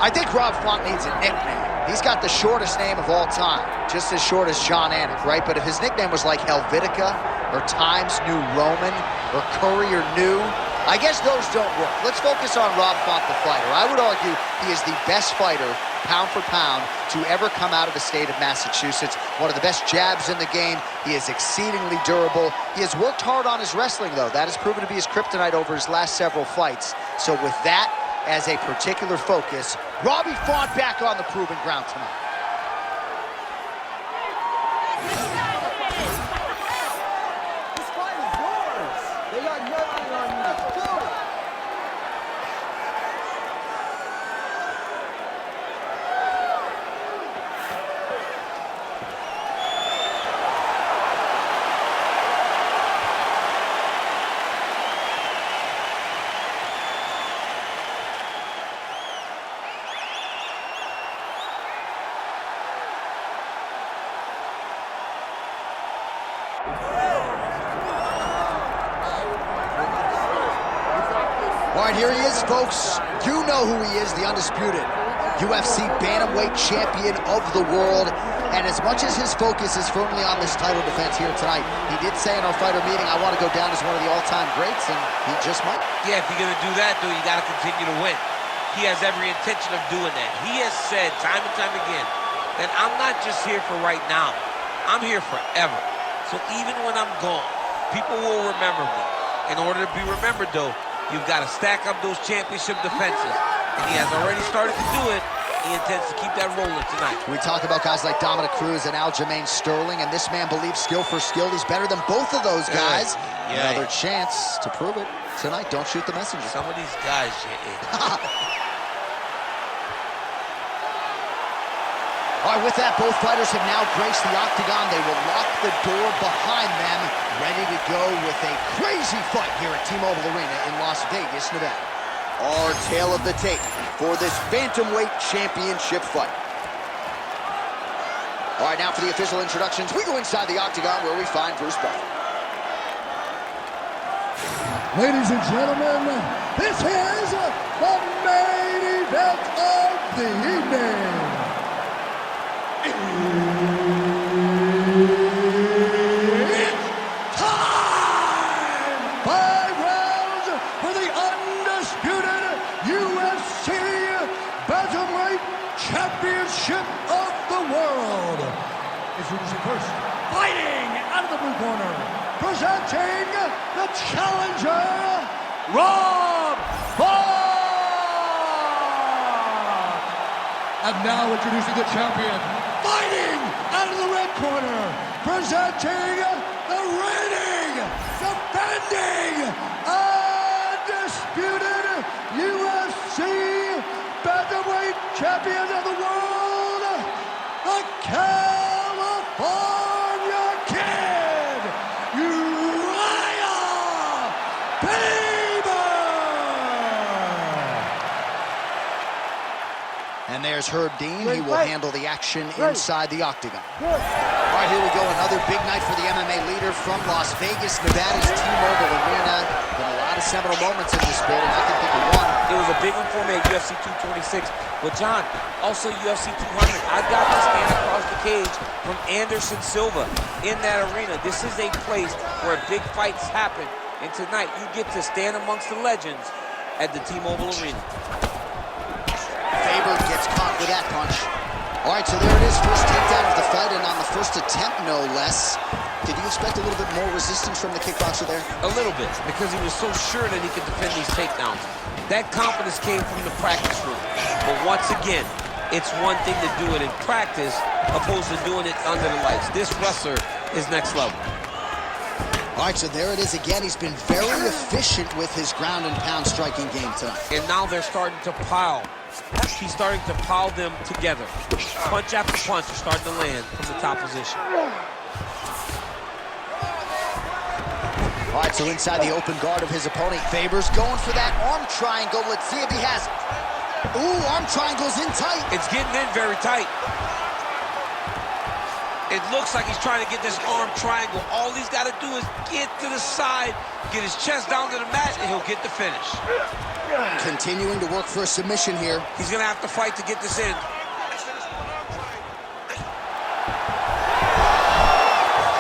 I think Rob Font needs a nickname. He's got the shortest name of all time, just as short as John Anik, right? But if his nickname was like Helvetica or Times New Roman or Courier New, I guess those don't work. Let's focus on Rob Font, the fighter. I would argue he is the best fighter, pound for pound, to ever come out of the state of Massachusetts. One of the best jabs in the game. He is exceedingly durable. He has worked hard on his wrestling, though. That has proven to be his kryptonite over his last several fights. So with that as a particular focus, Robbie Font back on the proven ground tonight. This fight is yours. They got nothing on you. Let's do it. All right, here he is, folks. You know who he is, the undisputed UFC bantamweight champion of the world. And as much as his focus is firmly on this title defense here tonight, he did say in our fighter meeting, I want to go down as one of the all-time greats, and he just might. Yeah, if you're going to do that, though, you got to continue to win. He has every intention of doing that. He has said time and time again that I'm not just here for right now. I'm here forever. So even when I'm gone, people will remember me. In order to be remembered, though, you've got to stack up those championship defenses. And he has already started to do it. He intends to keep that rolling tonight. We talk about guys like Dominic Cruz and Aljamain Sterling, and this man believes skill for skill. He's better than both of those guys. Yeah. Another chance to prove it tonight. Don't shoot the messenger. Some of these guys, All right, with that, both fighters have now graced the octagon. They will lock the door behind them, ready to go with a crazy fight here at T-Mobile Arena in Las Vegas, Nevada. Our tale of the tape for this bantamweight championship fight. All right, now for the official introductions, we go inside the octagon where we find Bruce Buffer. Ladies and gentlemen, this is the main event of the evening. It's time! 5 rounds for the undisputed UFC Bantamweight Championship of the world. Introducing first, fighting out of the blue corner, presenting the challenger, Rob Font! And now introducing the champion, fighting out of the red corner, presenting the reigning, defending, undisputed UFC Bantamweight Champion of the world, the California Kid, Urijah Faber! And there's Herb Dean. He will handle the action inside the octagon. All right, here we go. Another big night for the MMA leader from Las Vegas, Nevada's T-Mobile Arena. Been a lot of seminal moments in this building. I can think of one. It was a big one for me at UFC 226. But John, also UFC 200. I got this man across the cage from Anderson Silva in that arena. This is a place where big fights happen. And tonight, you get to stand amongst the legends at the T-Mobile Arena. Faber gets caught with that punch. All right, so there it is. First takedown of the fight, and on the first attempt, no less. Did you expect a little bit more resistance from the kickboxer there? A little bit, because he was so sure that he could defend these takedowns. That confidence came from the practice room. But once again, it's one thing to do it in practice opposed to doing it under the lights. This wrestler is next level. All right, so there it is again. He's been very efficient with his ground and pound striking game tonight. And now they're starting to pile. He's starting to pile them together. Punch after punch are starting to land from the top position. All right, so inside the open guard of his opponent, Faber's going for that arm triangle. Let's see if he has it. Ooh, arm triangle's in tight. It's getting in very tight. It looks like he's trying to get this arm triangle. All he's got to do is get to the side, get his chest down to the mat, and he'll get the finish. Continuing to work for a submission here. He's going to have to fight to get this in.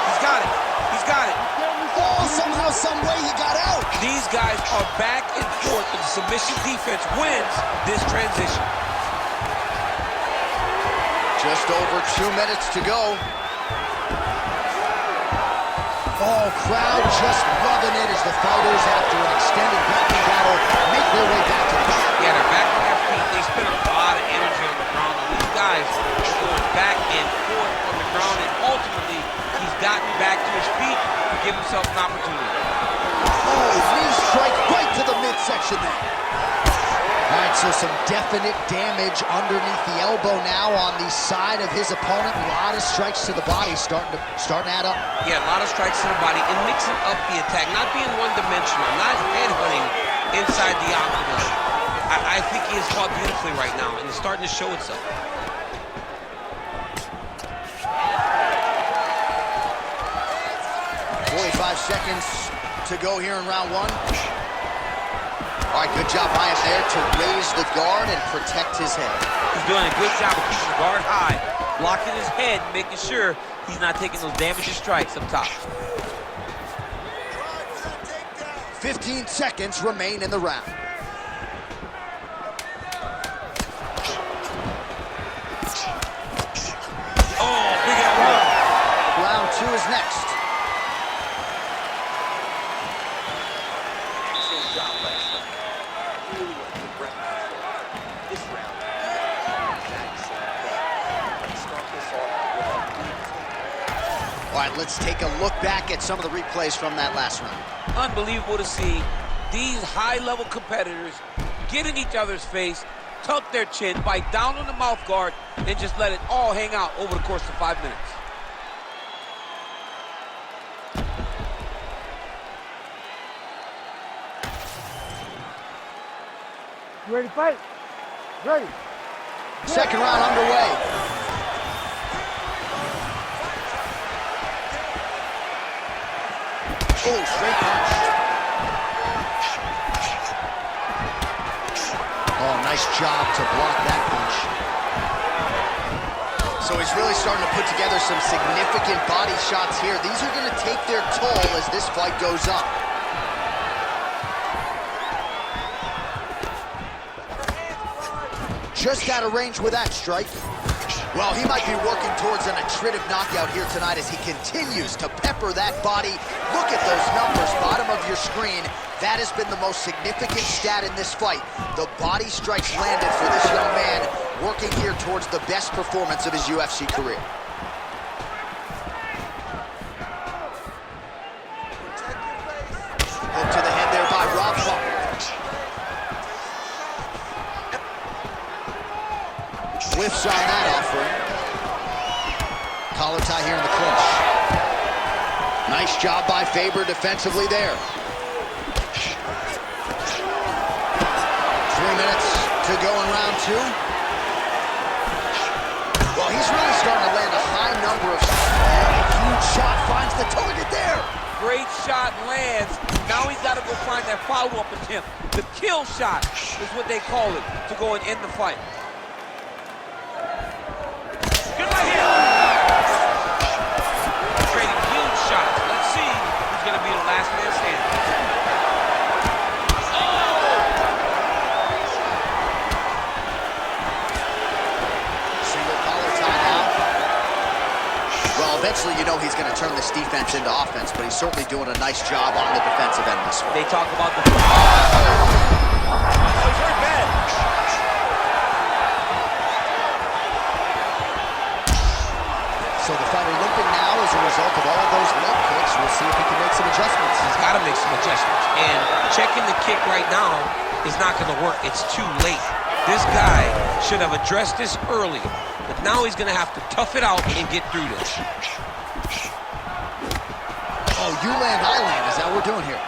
He's got it. He's got it. Oh, somehow, some way he got out. These guys are back and forth, and the submission defense wins this transition. Just over 2 minutes to go. Oh, crowd just loving it as the fighters, after an extended grappling battle, make their way back to the mat. Yeah, they're back on their feet. They spend a lot of energy on the ground, and these guys are going back and forth on the ground, and ultimately, he's gotten back to his feet to give himself an opportunity. Oh, knee strike right to the midsection there. All right, so some definite damage underneath the elbow now on the side of his opponent. A lot of strikes to the body starting to add up. Yeah, a lot of strikes to the body and mixing up the attack, not being one-dimensional, not headhunting inside the octagon. I think he is fought beautifully right now, and it's starting to show itself. Seconds to go here in round one. All right, good job by him there to raise the guard and protect his head. He's doing a good job of keeping the guard high, blocking his head, making sure he's not taking those damaging strikes up top. 15 seconds remain in the round. Oh, big elbow. Round two is next. All right, let's take a look back at some of the replays from that last round. Unbelievable to see these high-level competitors get in each other's face, tuck their chin, bite down on the mouth guard, and just let it all hang out over the course of 5 minutes. You ready to fight? Ready. Second round underway. Oh, straight punch. Oh, nice job to block that punch. So he's really starting to put together some significant body shots here. These are going to take their toll as this fight goes up. Just out of range with that strike. Well, he might be working towards an attritive knockout here tonight as he continues to pepper that body. Look at those numbers, bottom of your screen. That has been the most significant stat in this fight. The body strikes landed for this young man, working here towards the best performance of his UFC career. Hook to the head there by Rob Faber. Whiffs on that offering. Collar tie here in the clinch. Nice job by Faber defensively there. 3 minutes to go in round two. Well, he's really starting to land a high number of shots. A huge shot finds the target there. Great shot lands. Now he's got to go find that follow-up attempt. The kill shot is what they call it, to go and end the fight. Good right here. Trading huge shots. Let's see who's going to be the last man standing. Single collar tie now. Well, eventually you know he's going to turn this defense into offense, but he's certainly doing a nice job on the defensive end this one. They talk about the... Oh, he's very bad. So the fighter limping now as a result of all of those leg kicks. We'll see if he can make some adjustments. He's got to make some adjustments. And checking the kick right now is not going to work. It's too late. This guy should have addressed this earlier. But now he's going to have to tough it out and get through this. Oh, you land, I land. Is that what we're doing here?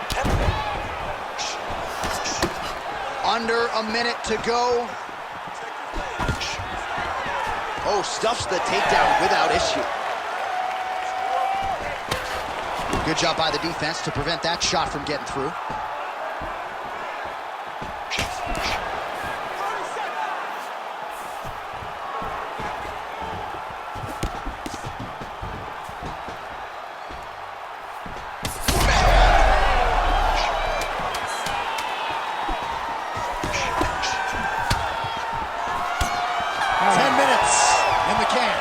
Under a minute to go. Oh, stuffs the takedown without issue. Good job by the defense to prevent that shot from getting through. 10 minutes in the can.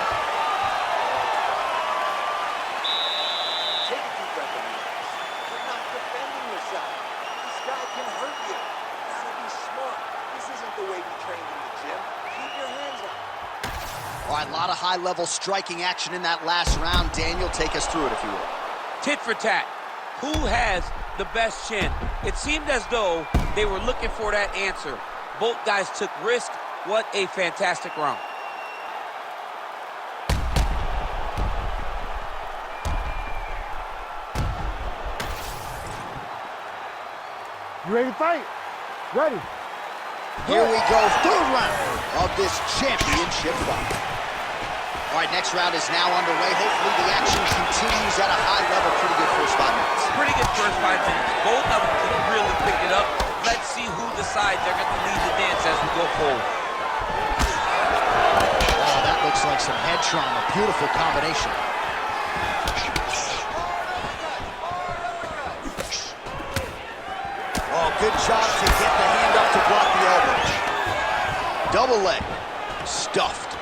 Take a deep breath, Urijah. You're not defending yourself. This guy can hurt you. Gotta be smart. This isn't the way you trained in the gym. Keep your hands up. All right, a lot of high-level striking action in that last round. Daniel, take us through it, if you will. Tit for tat. Who has the best chin? It seemed as though they were looking for that answer. Both guys took risk. What a fantastic round. You ready to fight? Ready. Here we go, third round of this championship fight. All right, next round is now underway. Hopefully the action continues at a high level. Pretty good first 5 minutes. Pretty good first 5 minutes. Both of them can really pick it up. Let's see who decides they're going to lead the dance as we go forward. Oh, that looks like some head trauma. Beautiful combination. Oh, good job to get the hand up to block the elbow. Double leg. Stuffed.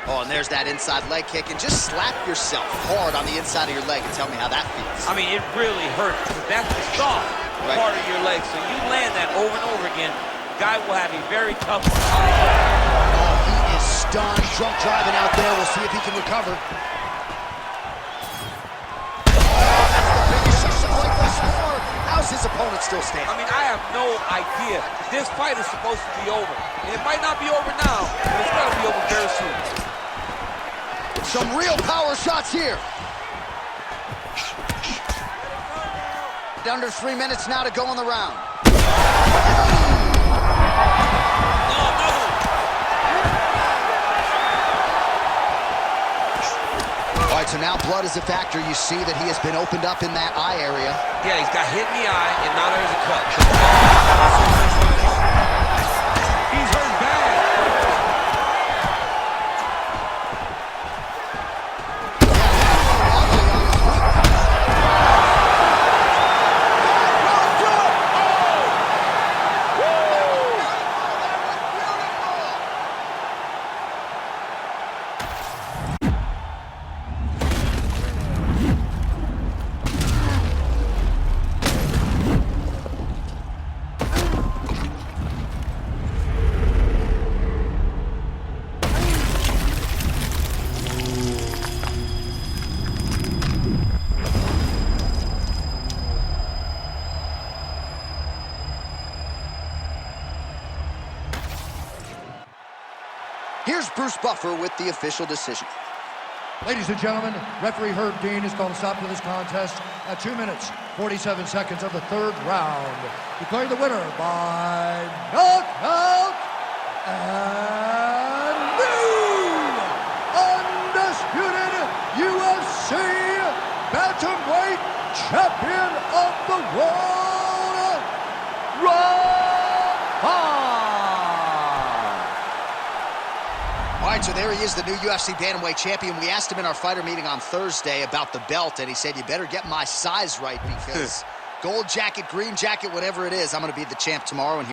Oh, and there's that inside leg kick. And just slap yourself hard on the inside of your leg and tell me how that feels. I mean, it really hurts. That's the soft part of your leg. So you land that over and over again, guy will have a very tough time. Oh, he is stunned. Drunk driving out there. We'll see if he can recover. How's his opponent still standing? I mean, I have no idea. This fight is supposed to be over. And it might not be over now, but it's going to be over very soon. Some real power shots here. Under 3 minutes now to go in the round. All right, so now blood is a factor. You see that he has been opened up in that eye area. Yeah, he's got hit in the eye, and now there's a cut. He's hurt bad. Here's Bruce Buffer with the official decision. Ladies and gentlemen, referee Herb Dean has called a stop to this contest at 2 minutes, 47 seconds of the third round. Declaring the winner by knockout and new undisputed UFC bantamweight champion of the world, Urijah Faber. All right, so there he is, the new UFC bantamweight champion. We asked him in our fighter meeting on Thursday about the belt, and he said, you better get my size right because gold jacket, green jacket, whatever it is, I'm going to be the champ tomorrow. And